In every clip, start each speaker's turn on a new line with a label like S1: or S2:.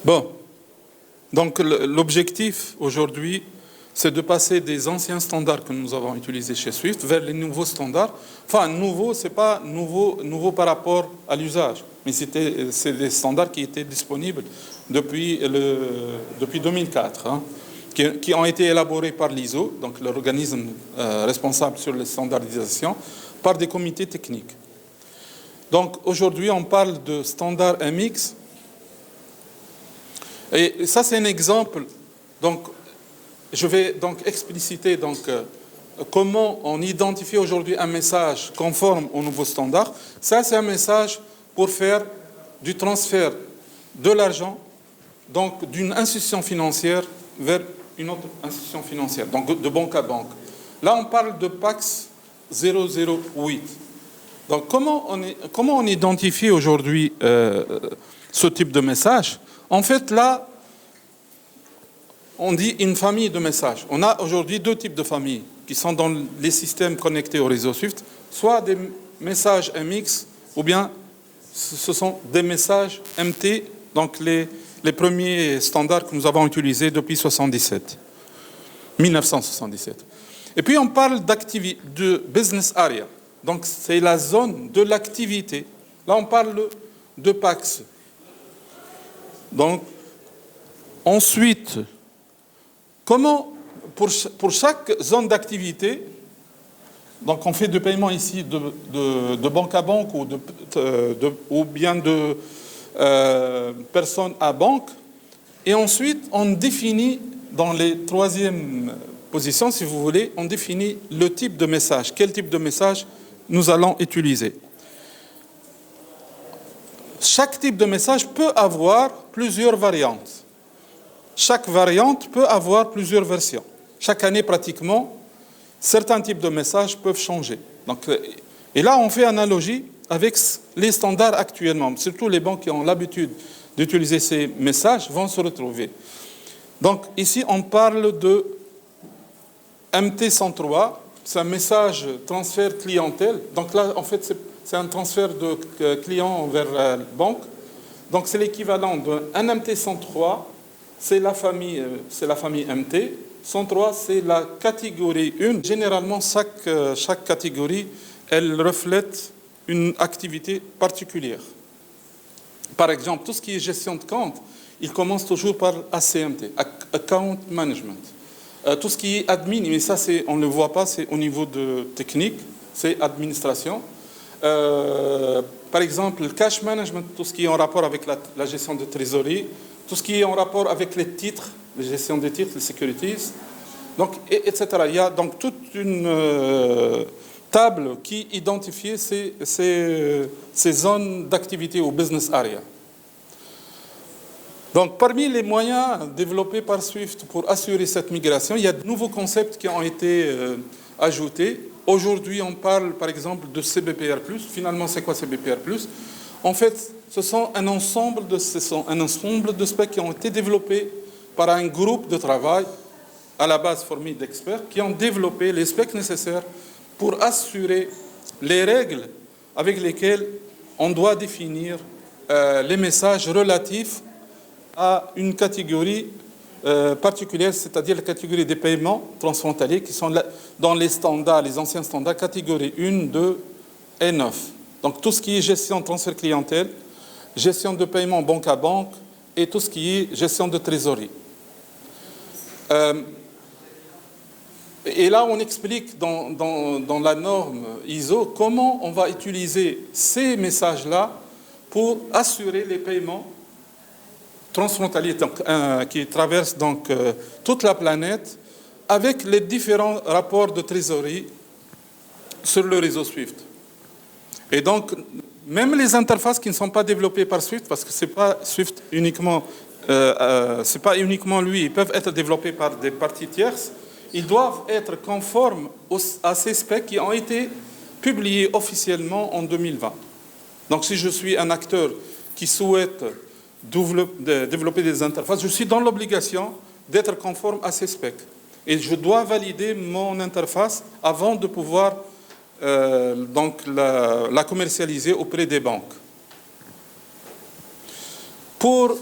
S1: Bon, donc l'objectif aujourd'hui, c'est de passer des anciens standards que nous avons utilisés chez Swift vers les nouveaux standards. Enfin, nouveau, c'est pas nouveau par rapport à l'usage, mais c'est des standards qui étaient disponibles depuis 2004, hein, qui ont été élaborés par l'ISO, donc l'organisme responsable sur les standardisations, par des comités techniques. Donc aujourd'hui, on parle de standard MX. Et ça, c'est un exemple. Donc, je vais donc expliciter comment on identifie aujourd'hui un message conforme au nouveau standard. Ça, c'est un message pour faire du transfert de l'argent, donc d'une institution financière vers une autre institution financière, donc de banque à banque. Là, on parle de PAX 008. Donc, comment on identifie aujourd'hui ce type de message? En fait, là, on dit une famille de messages. On a aujourd'hui deux types de familles qui sont dans les systèmes connectés au réseau Swift, soit des messages MX ou bien ce sont des messages MT, donc les premiers standards que nous avons utilisés depuis 1977. Et puis on parle de business area, donc c'est la zone de l'activité. Là on parle de PAX. Donc ensuite, comment, pour chaque zone d'activité, donc on fait du paiement ici de banque à banque ou bien de personne à banque, et ensuite on définit dans les troisième positions, si vous voulez, on définit le type de message, quel type de message nous allons utiliser. Chaque type de message peut avoir plusieurs variantes. Chaque variante peut avoir plusieurs versions. Chaque année, pratiquement, certains types de messages peuvent changer. Donc, et là, on fait analogie avec les standards actuellement. Surtout les banques qui ont l'habitude d'utiliser ces messages vont se retrouver. Donc, ici, on parle de MT103. C'est un message transfert clientèle. Donc là, en fait, c'est un transfert de client vers la banque. Donc, c'est l'équivalent d'un MT103. C'est la famille MT. 103, c'est la catégorie 1. Généralement, chaque catégorie, elle reflète une activité particulière. Par exemple, tout ce qui est gestion de compte, il commence toujours par ACMT, Account Management. Tout ce qui est admin, mais ça, on ne le voit pas, c'est au niveau de technique, c'est administration. Par exemple, le cash management, tout ce qui est en rapport avec la gestion de trésorerie, tout ce qui est en rapport avec les titres, la gestion des titres, les securities, donc, etc. Il y a donc toute une table qui identifie ces zones d'activité ou business area. Donc, parmi les moyens développés par Swift pour assurer cette migration, il y a de nouveaux concepts qui ont été ajoutés. Aujourd'hui, on parle, par exemple, de CBPR+. Finalement, c'est quoi CBPR+? En fait, ce sont un ensemble de specs qui ont été développés par un groupe de travail, à la base formé d'experts, qui ont développé les specs nécessaires pour assurer les règles avec lesquelles on doit définir les messages relatifs à une catégorie particulière, c'est-à-dire la catégorie des paiements transfrontaliers qui sont dans les standards, les anciens standards, catégorie 1, 2 et 9. Donc tout ce qui est gestion de transfert clientèle, gestion de paiement banque à banque et tout ce qui est gestion de trésorerie. Et là, on explique dans la norme ISO comment on va utiliser ces messages-là pour assurer les paiements transfrontaliers qui traversent donc toute la planète avec les différents rapports de trésorerie sur le réseau Swift. Et donc, même les interfaces qui ne sont pas développées par Swift, parce que c'est pas Swift uniquement, c'est pas uniquement lui, ils peuvent être développés par des parties tierces. Ils doivent être conformes à ces specs qui ont été publiés officiellement en 2020. Donc, si je suis un acteur qui souhaite développer des interfaces, je suis dans l'obligation d'être conforme à ces specs. Et je dois valider mon interface avant de pouvoir donc la commercialiser auprès des banques. Pour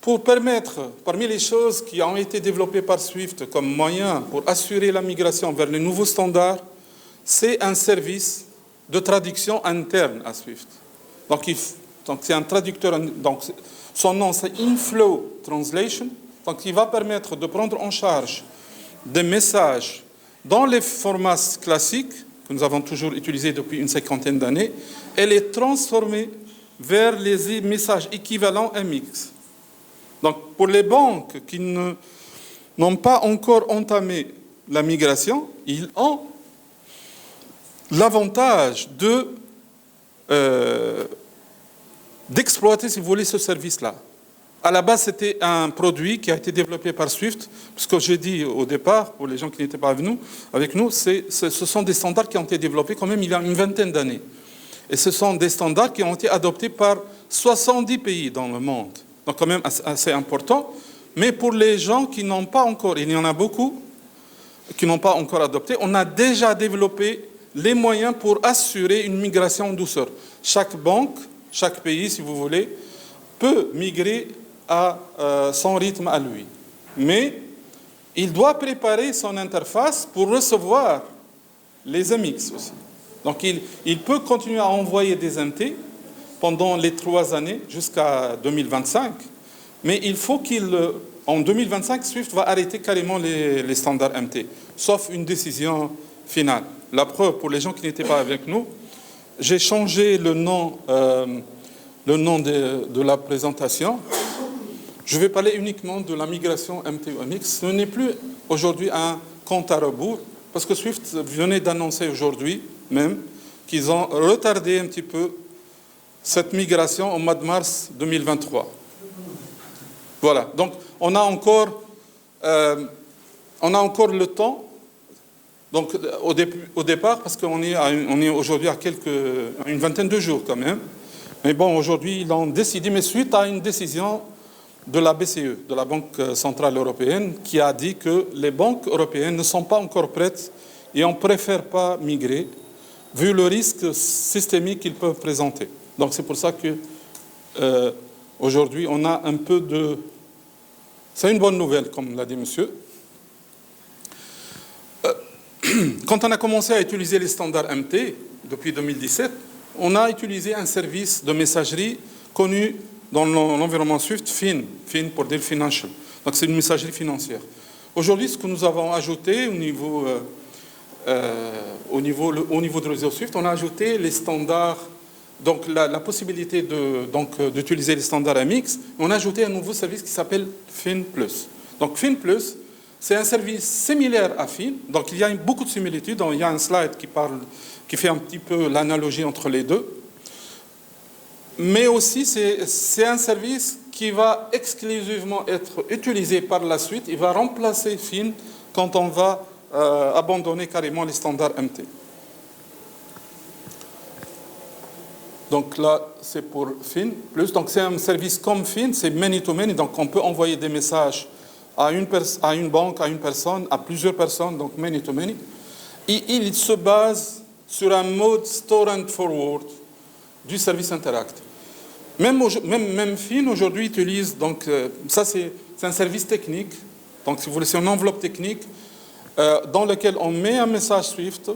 S1: pour permettre, parmi les choses qui ont été développées par Swift comme moyen pour assurer la migration vers les nouveaux standards, c'est un service de traduction interne à Swift. Donc c'est un traducteur, donc son nom c'est Inflow Translation, donc il va permettre de prendre en charge des messages dans les formats classiques que nous avons toujours utilisés depuis une cinquantaine d'années et les transformer vers les messages équivalents MX. Donc, pour les banques qui n'ont pas encore entamé la migration, ils ont l'avantage d'exploiter, si vous voulez, ce service-là. À la base, c'était un produit qui a été développé par Swift, parce que j'ai dit au départ, pour les gens qui n'étaient pas avec nous, ce sont des standards qui ont été développés quand même il y a une vingtaine d'années. Et ce sont des standards qui ont été adoptés par 70 pays dans le monde. Donc quand même assez important. Mais pour les gens qui n'ont pas encore, il y en a beaucoup, qui n'ont pas encore adopté, on a déjà développé les moyens pour assurer une migration en douceur. Chaque banque, chaque pays, si vous voulez, peut migrer à son rythme à lui. Mais il doit préparer son interface pour recevoir les MX aussi. Donc il peut continuer à envoyer des MT pendant les 3 années jusqu'à 2025, mais il faut en 2025, Swift va arrêter carrément les standards MT, sauf une décision finale. La preuve, pour les gens qui n'étaient pas avec nous, j'ai changé le nom de la présentation. Je vais parler uniquement de la migration MT-MX. Ce n'est plus aujourd'hui un compte à rebours, parce que Swift venait d'annoncer aujourd'hui même qu'ils ont retardé un petit peu cette migration au mois de mars 2023. Voilà, donc on a encore le temps. Donc au départ, parce qu'on est aujourd'hui à une vingtaine de jours quand même. Mais bon, aujourd'hui, ils ont décidé, mais suite à une décision de la BCE, de la Banque Centrale Européenne, qui a dit que les banques européennes ne sont pas encore prêtes et on ne préfère pas migrer, vu le risque systémique qu'ils peuvent présenter. Donc c'est pour ça que aujourd'hui, on a un peu de... C'est une bonne nouvelle, comme l'a dit monsieur. Quand on a commencé à utiliser les standards MT, depuis 2017, on a utilisé un service de messagerie connu dans l'environnement Swift, FIN pour dire Financial. Donc c'est une messagerie financière. Aujourd'hui, ce que nous avons ajouté au niveau de réseau Swift, on a ajouté les standards, donc la possibilité d'utiliser les standards MX. On a ajouté un nouveau service qui s'appelle FIN+. Donc FIN+, c'est un service similaire à FIN. Donc il y a beaucoup de similitudes. Donc, il y a un slide qui fait un petit peu l'analogie entre les deux. Mais aussi, c'est un service qui va exclusivement être utilisé par la suite. Il va remplacer FIN quand on va abandonner carrément les standards MT. Donc là, c'est pour FIN+. Donc c'est un service comme FIN, c'est many-to-many. Donc on peut envoyer des messages à une banque, à une personne, à plusieurs personnes, donc many-to-many. Et il se base sur un mode store and forward du service Interact. Même FIN aujourd'hui utilise, donc ça c'est un service technique, donc si vous voulez c'est une enveloppe technique dans lequel on met un message Swift.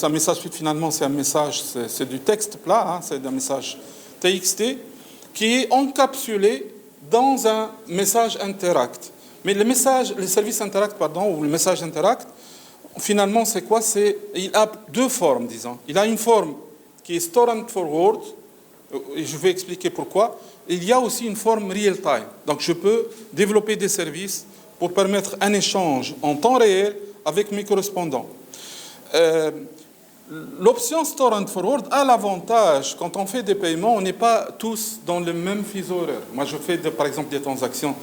S1: Un message Swift finalement c'est un message, c'est du texte plat, hein, c'est un message TXT qui est encapsulé dans un message Interact. Mais le service Interact, ou le message Interact, finalement, c'est quoi? Il a deux formes, disons. Il a une forme qui est store and forward, et je vais expliquer pourquoi. Il y a aussi une forme real-time. Donc, je peux développer des services pour permettre un échange en temps réel avec mes correspondants. L'option store and forward a l'avantage, quand on fait des paiements, on n'est pas tous dans le même fuseau horaire. Moi, je fais, par exemple, des transactions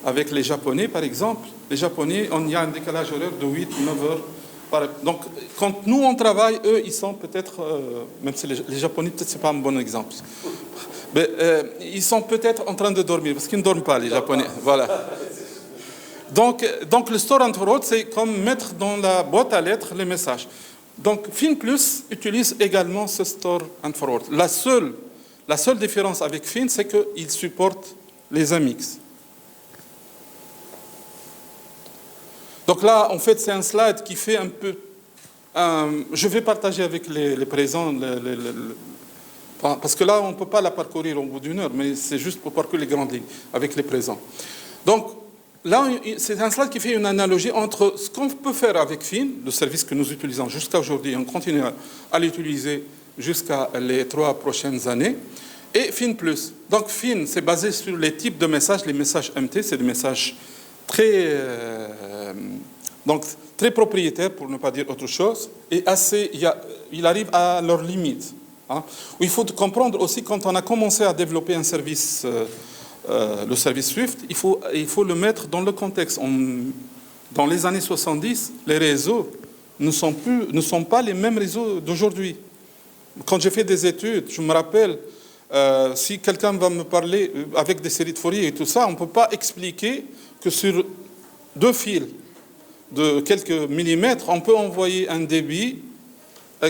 S1: avec les Japonais, par exemple. Les Japonais, il y a un décalage horaire de 8-9 heures. Donc, quand nous, on travaille, eux, ils sont peut-être, même si les Japonais, peut-être ce n'est pas un bon exemple, mais, ils sont peut-être en train de dormir, parce qu'ils ne dorment pas, les Japonais. Voilà. Donc le store and forward, c'est comme mettre dans la boîte à lettres les messages. Donc, FIN+ utilise également ce store and forward. La seule différence avec FIN, c'est qu'il supporte les MX. Donc là, en fait, c'est un slide qui fait un peu... je vais partager avec les présents, parce que là, on ne peut pas la parcourir au bout d'une heure, mais c'est juste pour parcourir les grandes lignes avec les présents. Donc, là, c'est un slide qui fait une analogie entre ce qu'on peut faire avec FIN, le service que nous utilisons jusqu'à aujourd'hui, on continue à l'utiliser jusqu'à les 3 prochaines années, et FIN+. Donc, FIN, c'est basé sur les types de messages. Les messages MT, c'est des messages très, donc, très propriétaires, pour ne pas dire autre chose, et il arrive à leurs limites. Hein. Il faut comprendre aussi, quand on a commencé à développer un service... le service Swift, il faut le mettre dans le contexte. Dans les années 70, les réseaux ne sont pas les mêmes réseaux d'aujourd'hui. Quand j'ai fait des études, je me rappelle, si quelqu'un va me parler avec des séries de Fourier et tout ça, on ne peut pas expliquer que sur 2 fils de quelques millimètres, on peut envoyer un débit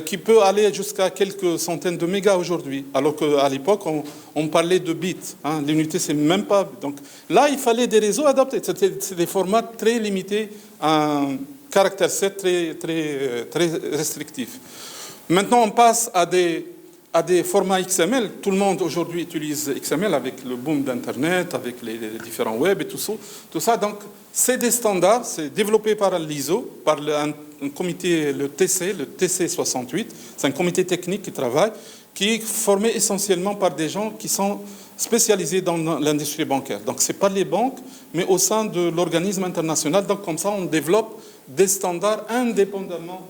S1: qui peut aller jusqu'à quelques centaines de mégas aujourd'hui, alors qu'à l'époque, on parlait de bits. Hein, l'unité, c'est même pas... Donc là, il fallait des réseaux adaptés. C'est des formats très limités, un caractère 7 très restrictif. Maintenant, on passe à des formats XML. Tout le monde aujourd'hui utilise XML avec le boom d'Internet, avec les différents web et tout ça. Donc, c'est des standards, c'est développé par l'ISO, par un comité, le TC68. C'est un comité technique qui travaille, qui est formé essentiellement par des gens qui sont spécialisés dans l'industrie bancaire. Donc, ce n'est pas les banques, mais au sein de l'organisme international. Donc, comme ça, on développe des standards indépendamment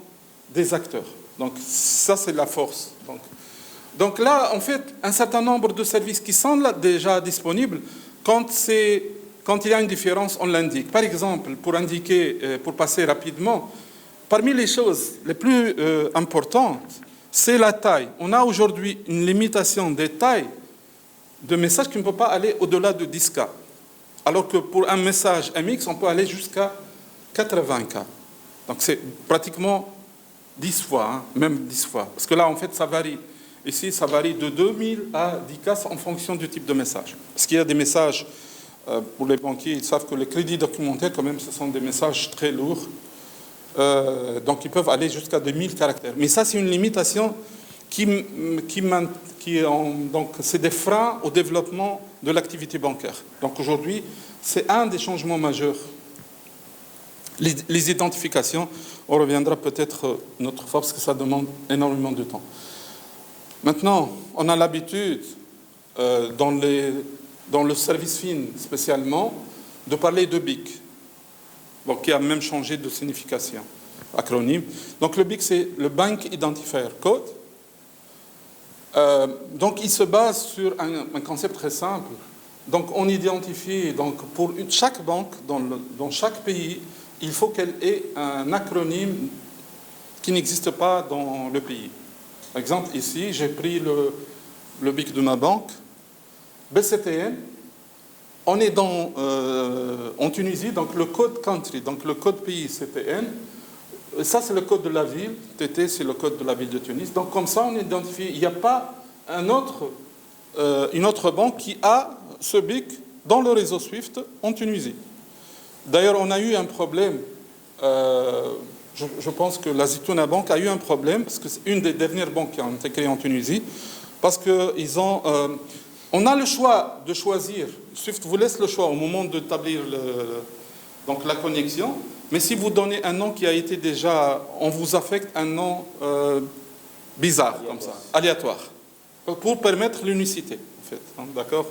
S1: des acteurs. Donc, ça, c'est la force. Donc là, en fait, un certain nombre de services qui sont là déjà disponibles, quand il y a une différence, on l'indique. Par exemple, pour passer rapidement, parmi les choses les plus importantes, c'est la taille. On a aujourd'hui une limitation des tailles de messages qui ne peut pas aller au-delà de 10K. Alors que pour un message MX, on peut aller jusqu'à 80K. Donc c'est pratiquement 10 fois, hein, même 10 fois. Parce que là, en fait, ça varie. Ici, ça varie de 2000 à 10K en fonction du type de message. Parce qu'il y a des messages, pour les banquiers, ils savent que les crédits documentaires, quand même, ce sont des messages très lourds. Donc, ils peuvent aller jusqu'à 2000 caractères. Mais ça, c'est une limitation donc, c'est des freins au développement de l'activité bancaire. Donc, aujourd'hui, c'est un des changements majeurs. Les identifications, on reviendra peut-être une autre fois, parce que ça demande énormément de temps. Maintenant, on a l'habitude, dans le service FIN spécialement, de parler de BIC, bon, qui a même changé de signification, acronyme. Donc le BIC, c'est le Bank Identifier Code. Donc il se base sur un concept très simple. Donc on identifie, donc, pour chaque banque, dans chaque pays, il faut qu'elle ait un acronyme qui n'existe pas dans le pays. Par exemple, ici, j'ai pris le BIC de ma banque, BCTN. On est en Tunisie, donc le code country, donc le code pays CTN. Ça, c'est le code de la ville. TT, c'est le code de la ville de Tunis. Donc, comme ça, on identifie. Il n'y a pas une autre banque qui a ce BIC dans le réseau SWIFT en Tunisie. D'ailleurs, on a eu un problème. Je pense que la Zitouna Bank a eu un problème, parce que c'est une des dernières banques qui a été créée en Tunisie, parce on a le choix de choisir. Swift vous laisse le choix au moment d'établir donc la connexion, mais si vous donnez un nom qui a été déjà, on vous affecte un nom bizarre, comme ça, aléatoire, pour permettre l'unicité, en fait. Hein, d'accord?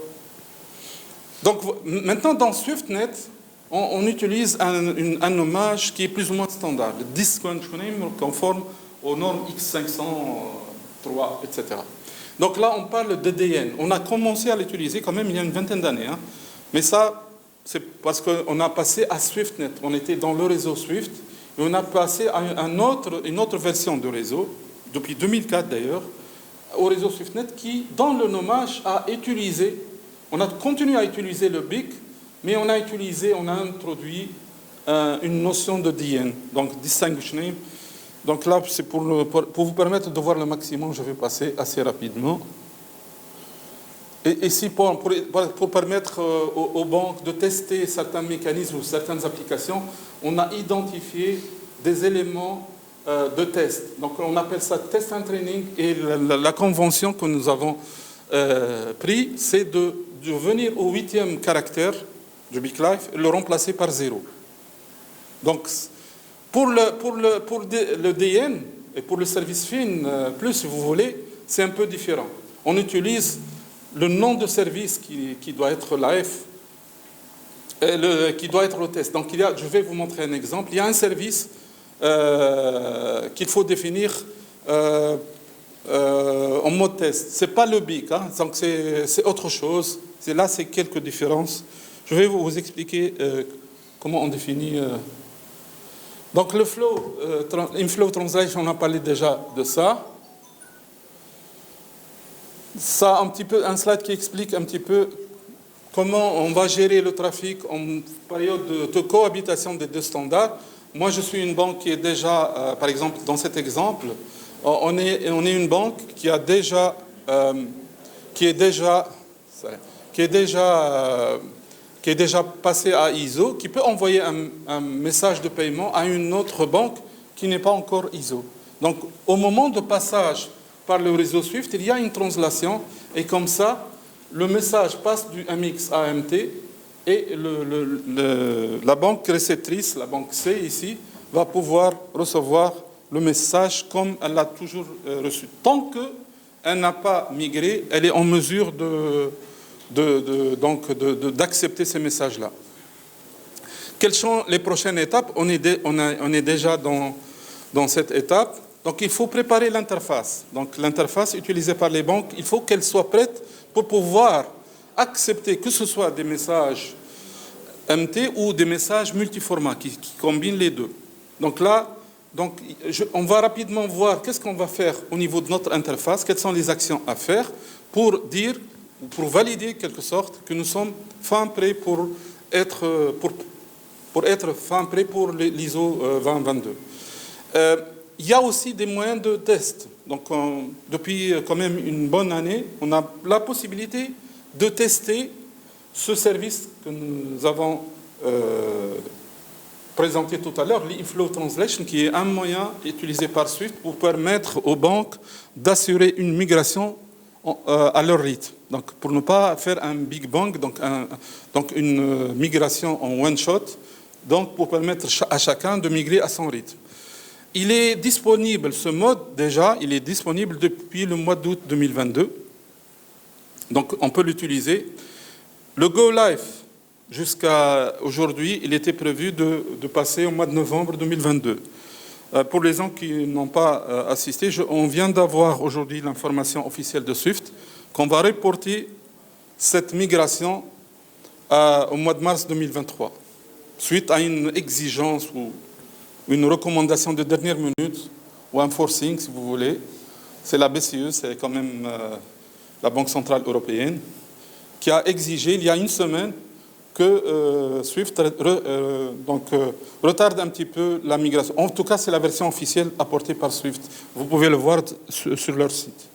S1: Donc maintenant, dans SwiftNet, on utilise un nommage qui est plus ou moins standard, le disk name conforme aux normes X503, etc. Donc là, on parle de DDN. On a commencé à l'utiliser quand même il y a une vingtaine d'années. Hein. Mais ça, c'est parce qu'on a passé à SwiftNet. On était dans le réseau Swift et on a passé à une autre version de réseau, depuis 2004 d'ailleurs, au réseau SwiftNet qui, dans le nommage, a utilisé, on a continué à utiliser le BIC, mais on a introduit une notion de DN, donc Distinguished Name. Donc là, c'est pour vous permettre de voir le maximum, je vais passer assez rapidement. Et ici, pour permettre aux banques de tester certains mécanismes ou certaines applications, on a identifié des éléments de test. Donc on appelle ça test and training, et la convention que nous avons pris, c'est de venir au 8e caractère du BigLife et le remplacer par 0. Donc pour le DN et pour le service FIN, plus si vous voulez, c'est un peu différent. On utilise le nom de service qui doit être la F, qui doit être le test. Donc je vais vous montrer un exemple. Il y a un service qu'il faut définir en mode test. Ce n'est pas le BIC, hein, donc c'est autre chose. Là, c'est quelques différences. Je vais vous expliquer comment on définit. Donc le flow, inflow translation, on a parlé déjà de ça. Ça, un slide qui explique un petit peu comment on va gérer le trafic en période de cohabitation des deux standards. Moi, je suis une banque qui est déjà, par exemple, dans cet exemple, on est une banque qui est déjà passée à ISO, qui peut envoyer un message de paiement à une autre banque qui n'est pas encore ISO. Donc, au moment de passage par le réseau SWIFT, il y a une translation, et comme ça, le message passe du MX à MT, et la banque réceptrice, la banque C ici, va pouvoir recevoir le message comme elle l'a toujours reçu. Tant qu'elle n'a pas migré, elle est en mesure d'accepter ces messages-là. Quelles sont les prochaines étapes? On est déjà dans cette étape. Donc, il faut préparer l'interface. Donc, l'interface utilisée par les banques, il faut qu'elle soit prête pour pouvoir accepter que ce soit des messages MT ou des messages multiformats qui combinent les deux. Donc là, on va rapidement voir qu'est-ce qu'on va faire au niveau de notre interface, quelles sont les actions à faire pour dire, pour valider, en quelque sorte, que nous sommes fin prêts pour être fin prêts pour l'ISO 2022. Il y a aussi des moyens de test. Donc, depuis quand même une bonne année, on a la possibilité de tester ce service que nous avons présenté tout à l'heure, l'Inflow Translation, qui est un moyen utilisé par Swift pour permettre aux banques d'assurer une migration à leur rythme. Donc, pour ne pas faire un Big Bang, donc une migration en one shot, donc pour permettre à chacun de migrer à son rythme. Il est disponible, ce mode déjà, il est disponible depuis le mois d'août 2022. Donc on peut l'utiliser. Le Go Live, jusqu'à aujourd'hui, il était prévu de passer au mois de novembre 2022. Pour les gens qui n'ont pas assisté, on vient d'avoir aujourd'hui l'information officielle de Swift qu'on va reporter cette migration au mois de mars 2023, suite à une exigence ou une recommandation de dernière minute, ou un forcing, si vous voulez. C'est la BCE, c'est quand même la Banque Centrale Européenne, qui a exigé, il y a une semaine, que Swift retarde un petit peu la migration. En tout cas, c'est la version officielle apportée par Swift. Vous pouvez le voir sur leur site.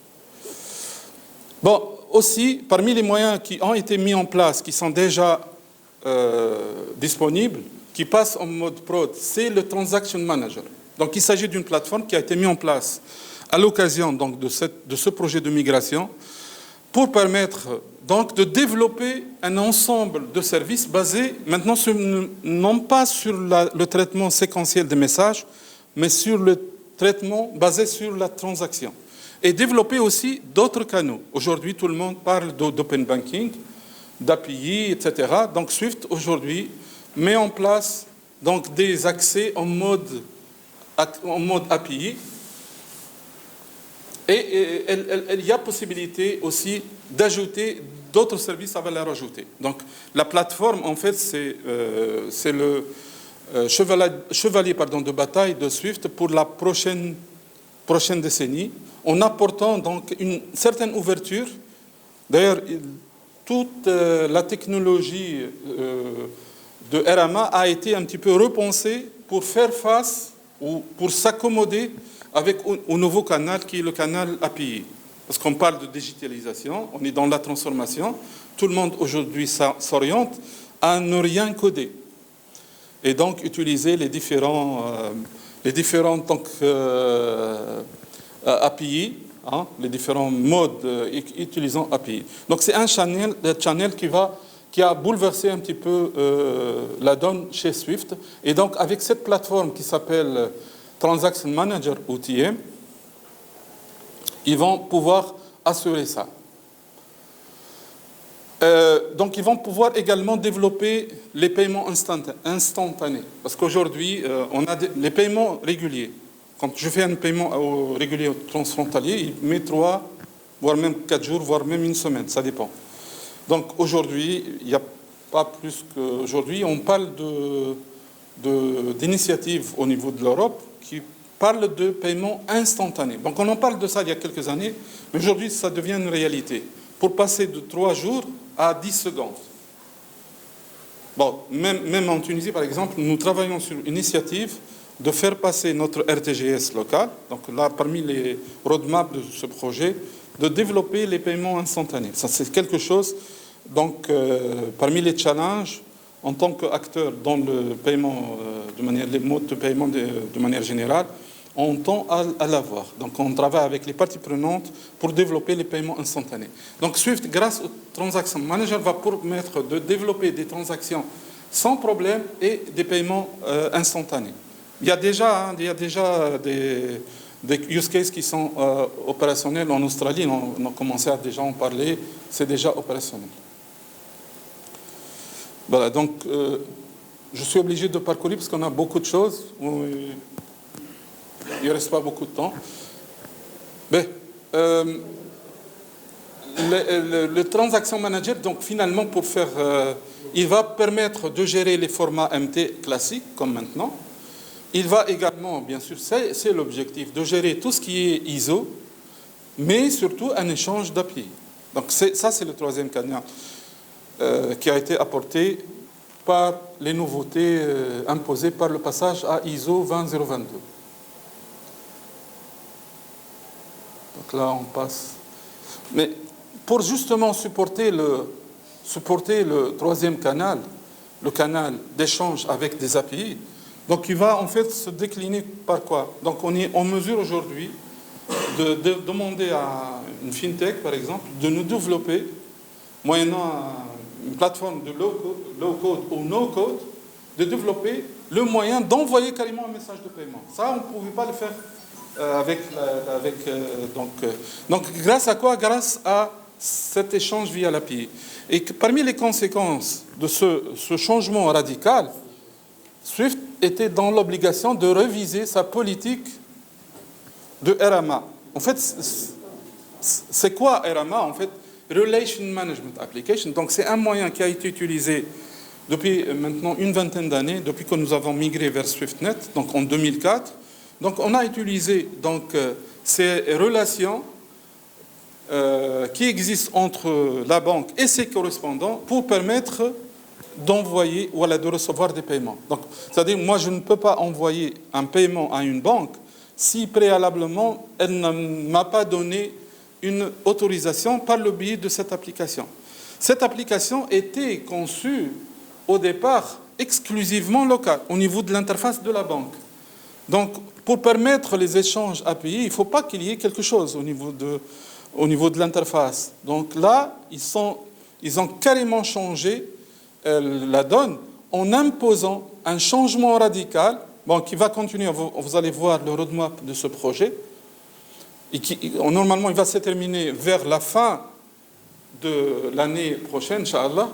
S1: Bon, aussi, parmi les moyens qui ont été mis en place, qui sont déjà disponibles, qui passe en mode prod, c'est le Transaction Manager. Donc, il s'agit d'une plateforme qui a été mise en place à l'occasion de ce projet de migration pour permettre donc de développer un ensemble de services basés maintenant non pas sur le traitement séquentiel des messages, mais sur le traitement basé sur la transaction. Et développer aussi d'autres canaux. Aujourd'hui, tout le monde parle d'open banking, d'API, etc. Donc, Swift, aujourd'hui, met en place donc, des accès en mode API. Et il y a possibilité aussi d'ajouter d'autres services à valeur ajoutée. Donc, la plateforme, en fait, c'est le chevalier de bataille de Swift pour la prochaine décennie, en apportant donc une certaine ouverture. D'ailleurs, toute la technologie de RMA a été un petit peu repensée pour faire face ou pour s'accommoder au nouveau canal qui est le canal API. parce qu'on parle de digitalisation, on est dans la transformation. Tout le monde aujourd'hui s'oriente à ne rien coder. Et donc utiliser les différents donc, API, hein, les différents modes utilisant API. Donc c'est un channel qui a bouleversé un petit peu la donne chez Swift. Et donc avec cette plateforme qui s'appelle Transaction Manager OTM, ils vont pouvoir assurer ça. Donc, ils vont pouvoir également développer les paiements instantanés. Parce qu'aujourd'hui, on a les paiements réguliers. Quand je fais un paiement régulier transfrontalier, il met 3, voire même 4 jours, voire même une semaine, ça dépend. Donc, aujourd'hui, il n'y a pas plus qu'aujourd'hui. On parle d'initiatives au niveau de l'Europe qui parlent de paiements instantanés. Donc, on en parle de ça il y a quelques années, mais aujourd'hui, ça devient une réalité. Pour passer de 3 jours à 10 secondes. Bon, même en Tunisie, par exemple, nous travaillons sur une initiative de faire passer notre RTGS local, donc là, parmi les roadmaps de ce projet, de développer les paiements instantanés. Ça, c'est quelque chose, donc, parmi les challenges, en tant qu'acteur dans le paiement, les modes de paiement de manière générale, on tend à l'avoir. Donc, on travaille avec les parties prenantes pour développer les paiements instantanés. Donc, Swift, grâce au Transaction Manager, va permettre de développer des transactions sans problème et des paiements instantanés. Il y a déjà des use cases qui sont opérationnels en Australie. On a commencé à déjà en parler. C'est déjà opérationnel. Voilà, donc, je suis obligé de parcourir parce qu'on a beaucoup de choses. Il ne reste pas beaucoup de temps. Mais, le Transaction Manager, donc finalement, il va permettre de gérer les formats MT classiques, comme maintenant. Il va également, bien sûr, c'est l'objectif, de gérer tout ce qui est ISO, mais surtout un échange d'API. Donc ça, c'est le troisième canal qui a été apporté par les nouveautés imposées par le passage à ISO 20022. Donc là, on passe. Mais pour justement supporter le troisième canal, le canal d'échange avec des API, donc il va en fait se décliner par quoi? Donc on est en mesure aujourd'hui de demander à une fintech, par exemple, de nous développer, moyennant une plateforme de low-code ou no-code, de développer le moyen d'envoyer carrément un message de paiement. Ça, on ne pouvait pas le faire donc grâce à quoi? Grâce à cet échange via l'API. Et que parmi les conséquences de ce changement radical, Swift était dans l'obligation de réviser sa politique de RMA. En fait, c'est quoi RMA? En fait, Relation Management Application. Donc c'est un moyen qui a été utilisé depuis maintenant une vingtaine d'années, depuis que nous avons migré vers SwiftNet, donc en 2004. Donc on a utilisé ces relations qui existent entre la banque et ses correspondants pour permettre d'envoyer ou de recevoir des paiements. Donc, c'est-à-dire, moi, je ne peux pas envoyer un paiement à une banque si préalablement elle ne m'a pas donné une autorisation par le biais de cette application. Cette application était conçue au départ exclusivement locale, au niveau de l'interface de la banque. Donc, pour permettre les échanges API, il ne faut pas qu'il y ait quelque chose au niveau de l'interface. Donc là, ils ont carrément changé la donne en imposant un changement radical, qui va continuer, vous allez voir le roadmap de ce projet, et normalement, il va se terminer vers la fin de l'année prochaine, Inch'Allah.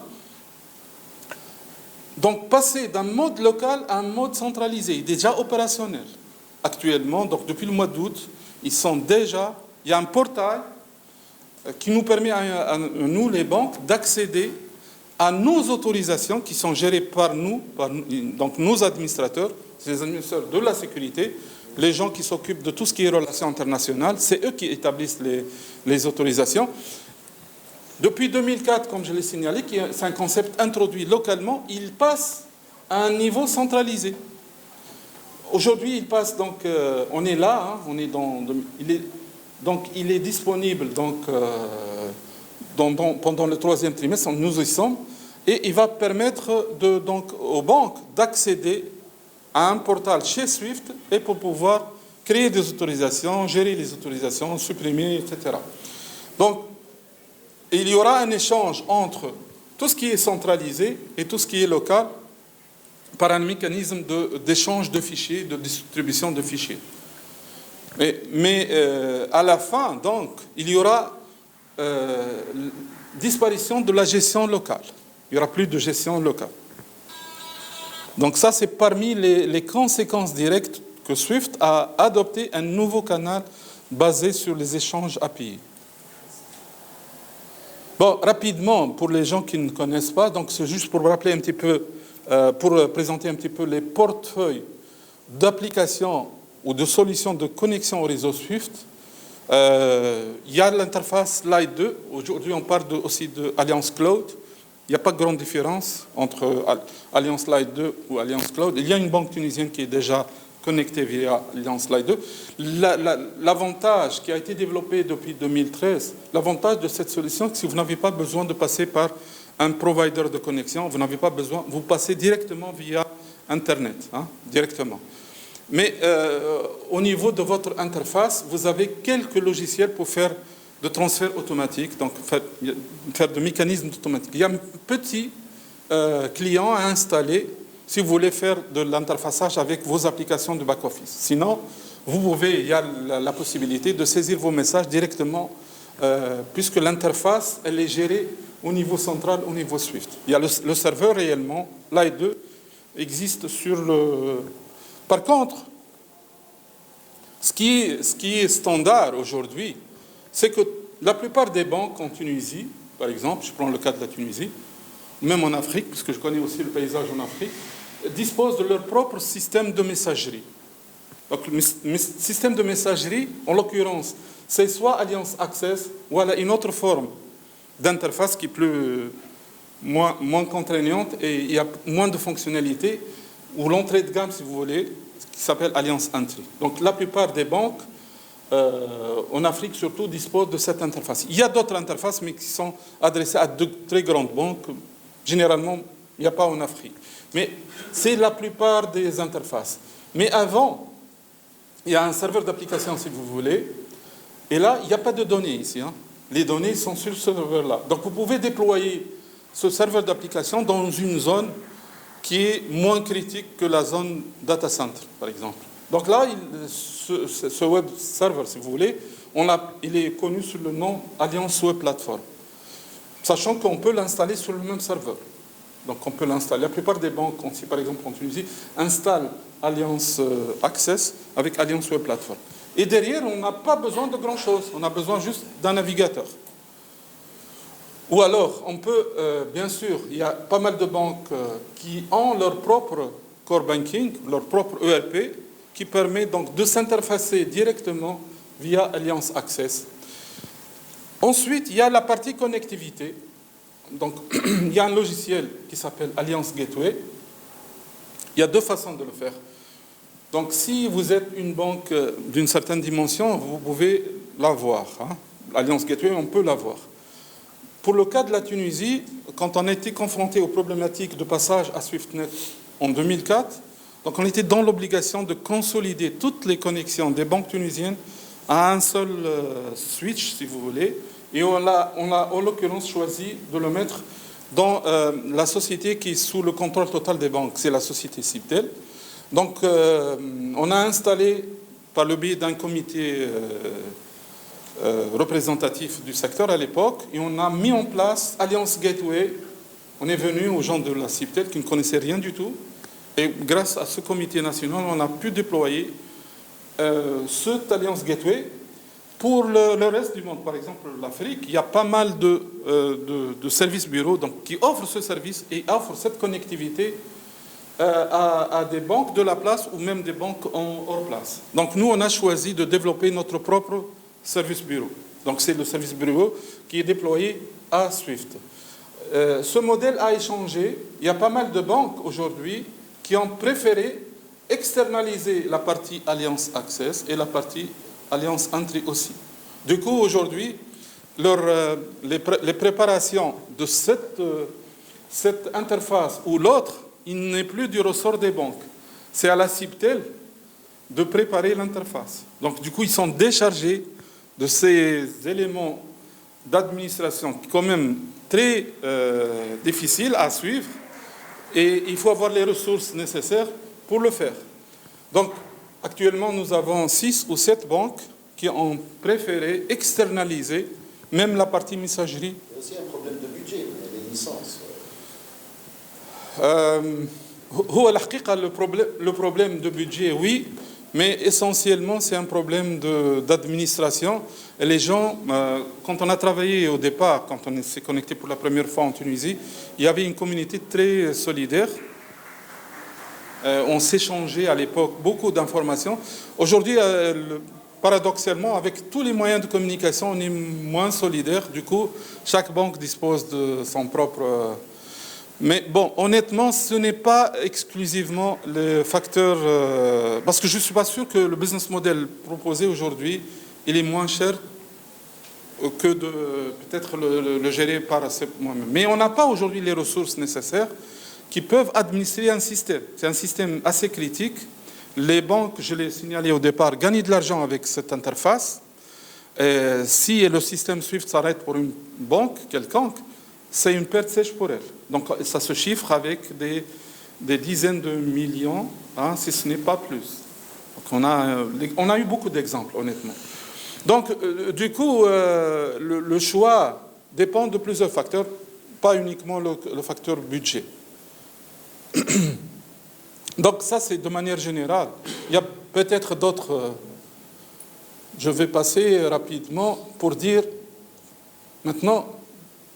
S1: Donc, passer d'un mode local à un mode centralisé, déjà opérationnel. Actuellement, donc depuis le mois d'août, il y a un portail qui nous permet à nous, les banques, d'accéder à nos autorisations qui sont gérées par nous, donc nos administrateurs, les administrateurs de la sécurité, les gens qui s'occupent de tout ce qui est relations internationales, c'est eux qui établissent les autorisations. Depuis 2004, comme je l'ai signalé, c'est un concept introduit localement, il passe à un niveau centralisé. Aujourd'hui, il passe donc, on est là, il est Donc, il est disponible pendant le troisième trimestre, nous y sommes, et il va permettre aux banques d'accéder à un portal chez SWIFT et pour pouvoir créer des autorisations, gérer les autorisations, supprimer, etc. Donc, il y aura un échange entre tout ce qui est centralisé et tout ce qui est local par un mécanisme d'échange de fichiers, de distribution de fichiers. Mais à la fin, donc, il y aura disparition de la gestion locale. Il n'y aura plus de gestion locale. Donc ça, c'est parmi les conséquences directes que SWIFT a adopté un nouveau canal basé sur les échanges API. Bon, rapidement, pour les gens qui ne connaissent pas, donc c'est juste pour rappeler un petit peu, pour présenter un petit peu les portefeuilles d'applications ou de solutions de connexion au réseau SWIFT. Il y a l'interface Light 2. Aujourd'hui, on parle aussi de Alliance Cloud. Il n'y a pas de grande différence entre Alliance Light 2 ou Alliance Cloud. Il y a une banque tunisienne qui est déjà connectée via Alliance Light 2. L'avantage qui a été développé depuis 2013, l'avantage de cette solution, c'est que vous n'avez pas besoin de passer par un provider de connexion. Vous n'avez pas besoin, vous passez directement via Internet, directement. Mais au niveau de votre interface, vous avez quelques logiciels pour faire de transfert automatique, donc faire de mécanismes automatiques. Il y a un petit client à installer si vous voulez faire de l'interfaçage avec vos applications de back-office. Sinon, il y a la possibilité de saisir vos messages directement, puisque l'interface, elle est gérée au niveau central, au niveau SWIFT. Il y a le serveur réellement, Light 2, existe sur le... Par contre, ce qui est standard aujourd'hui, c'est que la plupart des banques en Tunisie, par exemple, je prends le cas de la Tunisie, même en Afrique, puisque je connais aussi le paysage en Afrique, disposent de leur propre système de messagerie. Donc le système de messagerie, en l'occurrence, c'est soit Alliance Access, ou une autre forme d'interface qui est moins contraignante et il y a moins de fonctionnalités, ou l'entrée de gamme, si vous voulez, qui s'appelle Alliance Entry. Donc la plupart des banques, en Afrique surtout, disposent de cette interface. Il y a d'autres interfaces, mais qui sont adressées à de très grandes banques. Généralement, il n'y a pas en Afrique. Mais c'est la plupart des interfaces. Mais avant, il y a un serveur d'application, si vous voulez, et là, il n'y a pas de données ici. Les données sont sur ce serveur-là. Donc vous pouvez déployer ce serveur d'application dans une zone qui est moins critique que la zone data center, par exemple. Donc là, ce web server, si vous voulez, il est connu sous le nom Alliance Web Platform, sachant qu'on peut l'installer sur le même serveur. Donc on peut l'installer. La plupart des banques, par exemple en Tunisie, installent Alliance Access avec Alliance Web Platform. Et derrière, on n'a pas besoin de grand-chose. On a besoin juste d'un navigateur. Ou alors, on peut, bien sûr, il y a pas mal de banques qui ont leur propre core banking, leur propre ERP, qui permet donc de s'interfacer directement via Alliance Access. Ensuite, il y a la partie connectivité. Donc, il y a un logiciel qui s'appelle Alliance Gateway. Il y a deux façons de le faire. Donc, si vous êtes une banque d'une certaine dimension, vous pouvez l'avoir. Alliance Gateway, on peut l'avoir. Pour le cas de la Tunisie, quand on a été confronté aux problématiques de passage à SwiftNet en 2004, donc on était dans l'obligation de consolider toutes les connexions des banques tunisiennes à un seul switch, si vous voulez, et on a en l'occurrence choisi de le mettre dans la société qui est sous le contrôle total des banques, c'est la société Ciptel. Donc on a installé, par le biais d'un comité représentatif du secteur à l'époque, et on a mis en place Alliance Gateway. On est venu aux gens de la Ciptel qui ne connaissaient rien du tout, et grâce à ce comité national, on a pu déployer cette Alliance Gateway. Pour le reste du monde, par exemple l'Afrique, il y a pas mal de services bureaux donc, qui offrent ce service et offrent cette connectivité à des banques de la place ou même des banques hors place. Donc nous, on a choisi de développer notre propre service bureau. Donc c'est le service bureau qui est déployé à Swift. Ce modèle a échangé. Il y a pas mal de banques aujourd'hui qui ont préféré externaliser la partie Alliance Access et la partie Alliance Entry aussi. Du coup, aujourd'hui, les préparations de cette interface ou l'autre, il n'est plus du ressort des banques. C'est à la CIBTEL de préparer l'interface. Donc, du coup, ils sont déchargés de ces éléments d'administration quand même très difficiles à suivre et il faut avoir les ressources nécessaires pour le faire. Donc, actuellement, nous avons 6 ou 7 banques qui ont préféré externaliser même la partie messagerie.
S2: Il y a aussi un problème de budget, les licences.
S1: Le problème de budget, oui, mais essentiellement, c'est un problème d'administration. Et les gens, quand on a travaillé au départ, quand on s'est connecté pour la première fois en Tunisie, il y avait une communauté très solidaire. On s'échangeait à l'époque beaucoup d'informations. Aujourd'hui, paradoxalement, avec tous les moyens de communication, on est moins solidaire. Du coup, chaque banque dispose de son propre... Mais bon, honnêtement, ce n'est pas exclusivement le facteur... parce que je ne suis pas sûr que le business model proposé aujourd'hui, il est moins cher que de peut-être le gérer par moi-même. Mais on n'a pas aujourd'hui les ressources nécessaires qui peuvent administrer un système. C'est un système assez critique. Les banques, je l'ai signalé au départ, gagnent de l'argent avec cette interface. Si le système SWIFT s'arrête pour une banque quelconque, c'est une perte sèche pour elle. Donc ça se chiffre avec des dizaines de millions, hein, si ce n'est pas plus. Donc on a eu beaucoup d'exemples, honnêtement. Donc du coup, le choix dépend de plusieurs facteurs, pas uniquement le facteur budget. Donc ça, c'est de manière générale. Il y a peut-être d'autres... je vais passer rapidement pour dire maintenant...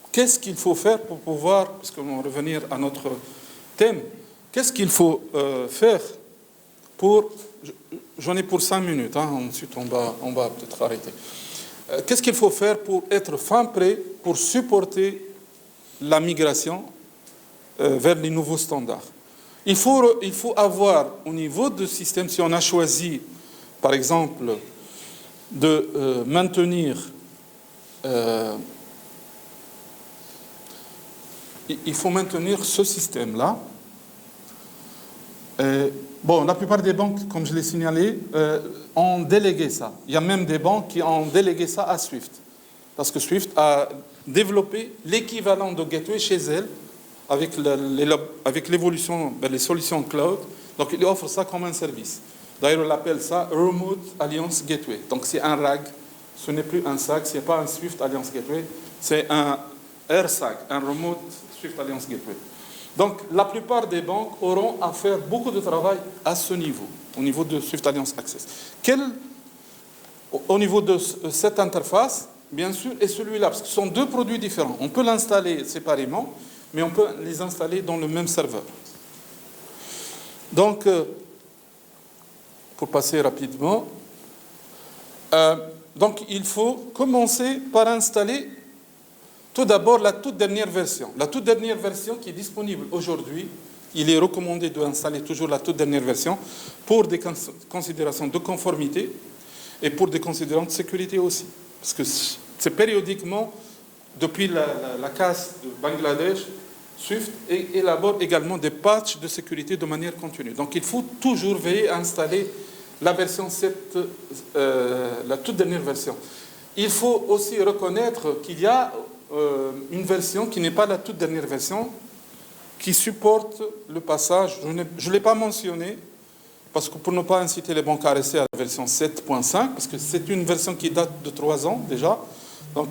S1: Qu'est-ce qu'il faut faire pour pouvoir, parce qu'on va revenir à notre thème, qu'est-ce qu'il faut faire pour, j'en ai pour 5 minutes, hein, ensuite on va peut-être arrêter. Qu'est-ce qu'il faut faire pour être fin prêt, pour supporter la migration vers les nouveaux standards? Il faut avoir au niveau du système, si on a choisi, par exemple, de maintenir... il faut maintenir ce système-là. Bon, la plupart des banques, comme je l'ai signalé, ont délégué ça. Il y a même des banques qui ont délégué ça à SWIFT. Parce que SWIFT a développé l'équivalent de Gateway chez elle avec l'évolution vers les solutions cloud. Donc, il offre ça comme un service. D'ailleurs, on appelle ça Remote Alliance Gateway. Donc, c'est un RAG. Ce n'est plus un SAG, ce n'est pas un SWIFT Alliance Gateway. C'est un RSAG, un Remote SWIFT Alliance Gateway. Donc, la plupart des banques auront à faire beaucoup de travail à ce niveau, au niveau de SWIFT Alliance Access. Au niveau de cette interface, bien sûr, et celui-là, parce que ce sont deux produits différents. On peut l'installer séparément, mais on peut les installer dans le même serveur. Donc, pour passer rapidement, donc il faut commencer par installer tout d'abord la toute dernière version. La toute dernière version qui est disponible aujourd'hui, il est recommandé d'installer toujours la toute dernière version pour des considérations de conformité et pour des considérations de sécurité aussi. Parce que c'est périodiquement, depuis la casse de Bangladesh, SWIFT élabore également des patchs de sécurité de manière continue. Donc il faut toujours veiller à installer la version 7, la toute dernière version. Il faut aussi reconnaître qu'il y a une version qui n'est pas la toute dernière version, qui supporte le passage. Je ne l'ai pas mentionné, parce que pour ne pas inciter les banques à rester à la version 7.5, parce que c'est une version qui date de 3 ans déjà. Donc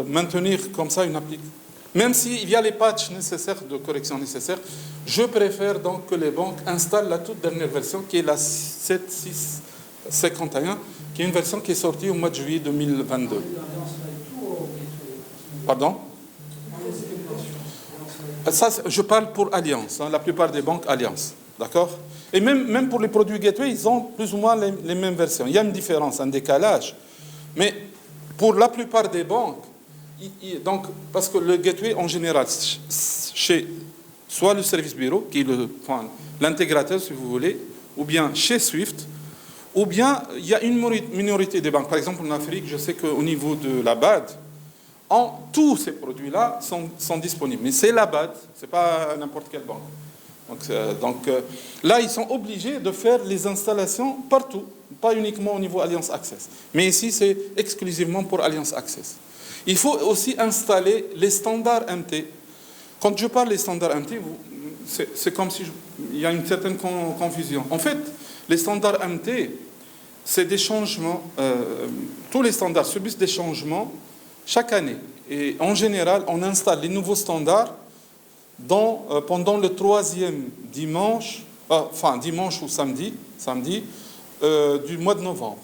S1: maintenir comme ça une application, même s'il y a les patchs nécessaires, de correction nécessaires, je préfère donc que les banques installent la toute dernière version, qui est la 7.6.51, qui est une version qui est sortie au mois de juillet 2022. Pardon? Ça, je parle pour Alliance, hein, la plupart des banques Alliance, d'accord? Et même pour les produits Gateway, ils ont plus ou moins les mêmes versions. Il y a une différence, un décalage. Mais pour la plupart des banques, donc, parce que le Gateway en général, chez soit le service bureau, qui est l'intégrateur si vous voulez, ou bien chez SWIFT, ou bien il y a une minorité des banques. Par exemple, en Afrique, je sais qu'au niveau de la BAD, tous ces produits-là sont disponibles. Mais c'est la BAD, ce n'est pas n'importe quelle banque. Donc, là, ils sont obligés de faire les installations partout, pas uniquement au niveau Alliance Access. Mais ici, c'est exclusivement pour Alliance Access. Il faut aussi installer les standards MT. Quand je parle des standards MT, c'est comme si il y a une certaine confusion. En fait, les standards MT, c'est des changements. Tous les standards subissent des changements chaque année. Et en général, on installe les nouveaux standards pendant le 3e dimanche, dimanche ou samedi du mois de novembre.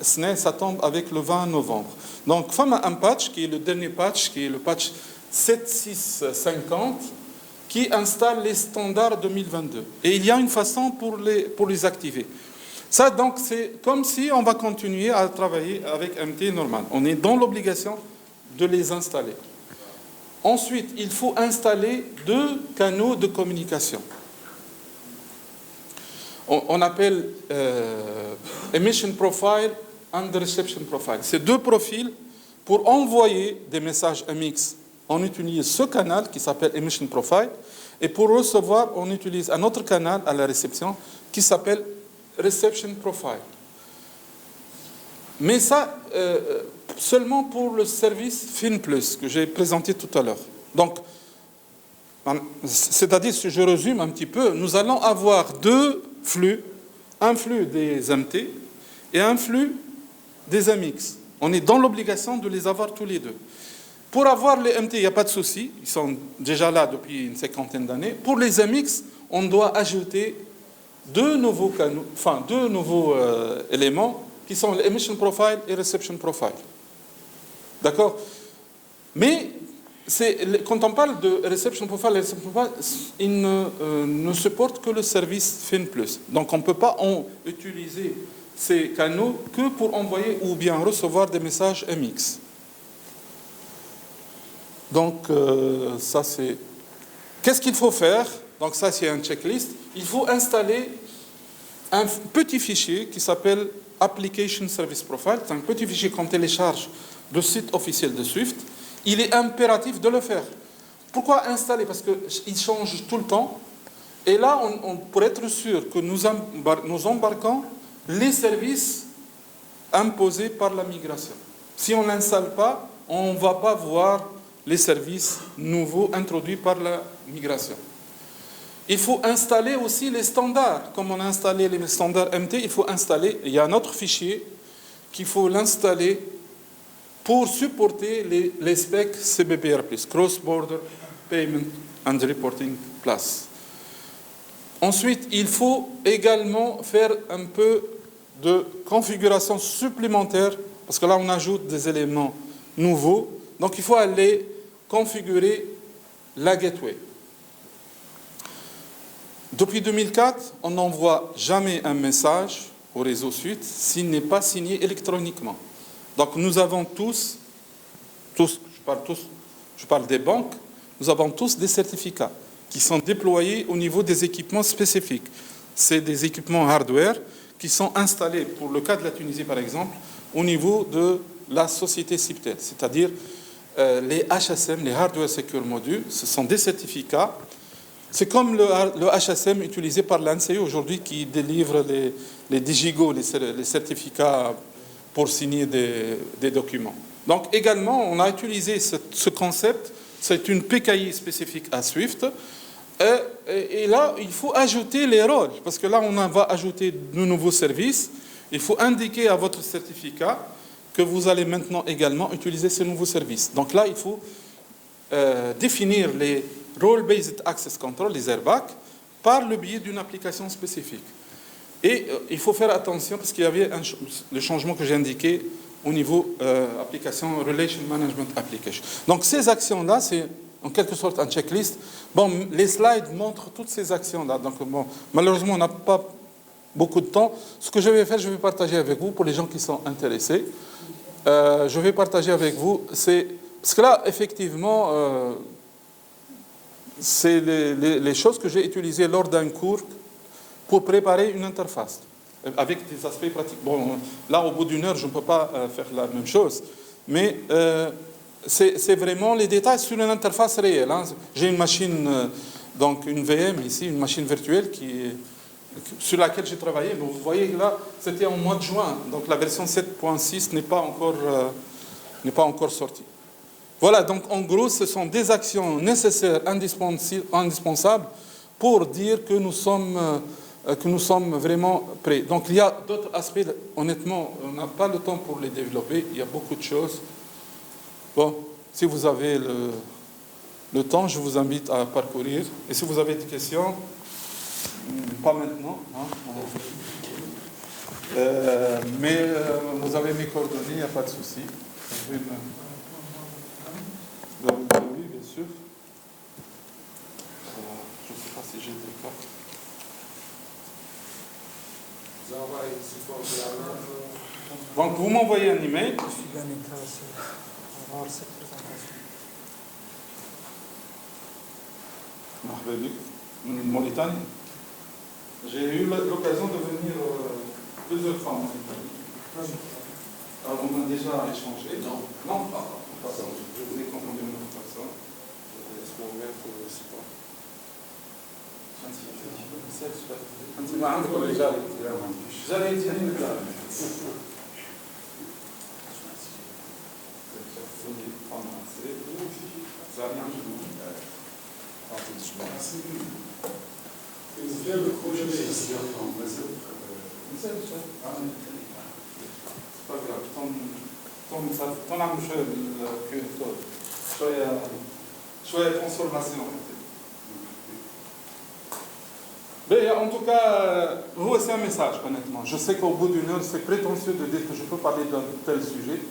S1: Ça tombe avec le 20 novembre. Donc, Fama un patch, qui est le dernier patch, qui est le patch 7650, qui installe les standards 2022. Et il y a une façon pour les activer. Ça, donc, c'est comme si on va continuer à travailler avec MT normal. On est dans l'obligation de les installer. Ensuite, il faut installer 2 canaux de communication. On appelle Emission Profile and Reception Profile. Ces 2 profils, pour envoyer des messages MX, on utilise ce canal qui s'appelle Emission Profile, et pour recevoir, on utilise un autre canal à la réception qui s'appelle Reception Profile. Mais ça, seulement pour le service FinPlus que j'ai présenté tout à l'heure. Donc, c'est-à-dire, si je résume un petit peu, nous allons avoir 2 flux, un flux des MT et un flux des MX. On est dans l'obligation de les avoir tous les 2. Pour avoir les MT, il n'y a pas de souci, ils sont déjà là depuis une 50aine d'années. Pour les MX, on doit ajouter 2 nouveaux canaux, 2 nouveaux éléments qui sont l'Emission Profile et Reception Profile. D'accord? Mais quand on parle de Reception Profile, il ne supporte que le service FinPlus. Donc on ne peut pas utiliser ces canaux que pour envoyer ou bien recevoir des messages MX. Donc ça c'est... Qu'est-ce qu'il faut faire? Donc ça c'est un checklist. Il faut installer un petit fichier qui s'appelle Application Service Profile. C'est un petit fichier qu'on télécharge du site officiel de Swift. Il est impératif de le faire. Pourquoi installer? Parce qu'il change tout le temps. Et là, pour être sûr que nous embarquons les services imposés par la migration. Si on n'installe pas, on ne va pas voir les services nouveaux introduits par la migration. Il faut installer aussi les standards. Comme on a installé les standards MT, il y a un autre fichier qu'il faut l'installer pour supporter les specs CBPR+, Cross Border Payment and Reporting Plus. Ensuite, il faut également faire un peu de configuration supplémentaire, parce que là, on ajoute des éléments nouveaux. Donc, il faut aller configurer la gateway. Depuis 2004, on n'envoie jamais un message au réseau Swift s'il n'est pas signé électroniquement. Donc nous avons tous, je parle des banques, nous avons tous des certificats qui sont déployés au niveau des équipements spécifiques. C'est des équipements hardware qui sont installés, pour le cas de la Tunisie par exemple, au niveau de la société Siptel, c'est-à-dire les HSM, les Hardware Secure Modules, ce sont des certificats. C'est comme le HSM utilisé par l'ANSEI aujourd'hui qui délivre les DigiGo, les certificats pour signer des documents. Donc également, on a utilisé ce concept, c'est une PKI spécifique à Swift, et là, il faut ajouter les rôles, parce que là, on va ajouter de nouveaux services, il faut indiquer à votre certificat que vous allez maintenant également utiliser ces nouveaux services. Donc là, il faut définir les Role-Based Access Control, les RBAC, par le biais d'une application spécifique. Et il faut faire attention parce qu'il y avait le changement que j'ai indiqué au niveau application Relation Management Application. Donc ces actions-là, c'est en quelque sorte un checklist. Bon, les slides montrent toutes ces actions-là. Donc bon, malheureusement, on n'a pas beaucoup de temps. Ce que je vais faire, je vais partager avec vous pour les gens qui sont intéressés. Je vais partager avec vous, parce que là, effectivement, c'est les choses que j'ai utilisées lors d'un cours pour préparer une interface. avec des aspects pratiques. Bon, là, au bout d'une heure, je ne peux pas faire la même chose, mais c'est vraiment les détails sur une interface réelle. Hein. J'ai une machine, donc une VM ici, une machine virtuelle sur laquelle j'ai travaillé. Mais vous voyez là, c'était en mois de juin, donc la version 7.6 n'est pas encore sortie. Voilà, donc en gros, ce sont des actions nécessaires, indispensables, pour dire que nous sommes vraiment prêts. Donc il y a d'autres aspects, honnêtement, on n'a pas le temps pour les développer, il y a beaucoup de choses. Bon, si vous avez le temps, je vous invite à parcourir. Et si vous avez des questions, pas maintenant, hein, mais vous avez mes coordonnées, il n'y a pas de souci. Oui, bien sûr. Je ne sais pas si j'ai des cartes. Donc, vous m'envoyez un email.
S3: Je suis bien intéressé à voir cette présentation.
S1: Mauritanie. J'ai eu l'occasion de venir plusieurs fois en Mauritanie. Alors, on a déjà échangé. Non, pas ça. Je vous ai confondu une autre personne. Laisse-moi mettre, je ne sais pas. أنت ما عندك ولا جاري؟ جاري يتهني بلا. طون عم شوية transformation. Mais en tout cas, c'est un message, honnêtement. Je sais qu'au bout d'une heure, c'est prétentieux de dire que je peux parler d'un tel sujet.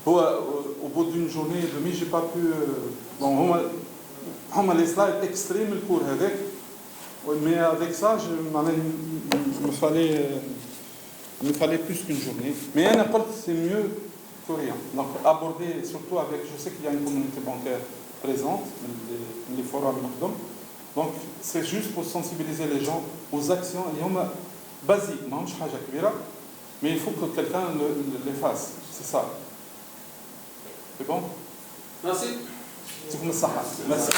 S1: Au bout d'une journée et demie, je n'ai pas pu... Bon, les slides extrêmes, le cours avec. Mais avec ça, il me fallait plus qu'une journée. Mais un appel, c'est mieux que rien. Donc, aborder, surtout avec... Je sais qu'il y a une communauté bancaire présente, les forums Makdoum. Donc, c'est juste pour sensibiliser les gens aux actions basiques, mais il faut que quelqu'un les fasse. C'est ça. C'est bon?
S4: Merci.
S1: C'est comme ça. Merci.